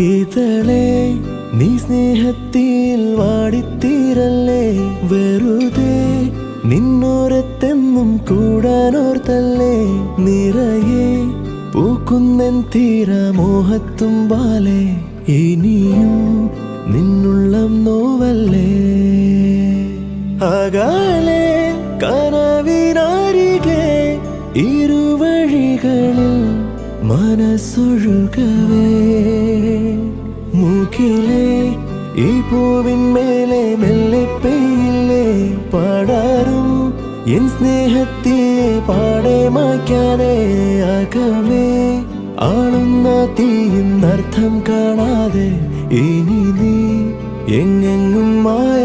ഇതളെ നീ സ്നേഹത്തിൽ വാടിത്തീരല്ലേ, വെറുതെ നിന്നോരത്തെന്നും കൂടാനോർത്തല്ലേ. നിറയെ പൂക്കുന്നൻ തീരമോഹത്തുമ്പാലെ, ഇനിയും നിന്നുള്ളം നോവല്ലേ. അകലെ കനവിനരികെ ഇരുവഴികളിൽ മനസ്സൊഴുകവേ, മൂക്കിലെ ഈ പൂവിന്മേലെ മെല്ലെ പെയ്യില്ലേ പടരും എൻ സ്നേഹത്തെ പാടെ മായ്ക്കാതെ. അകമേ ആളുന്ന തീയിന്നർത്ഥം കാണാതെ, ഇനി നീ എങ്ങെങ്ങും മായ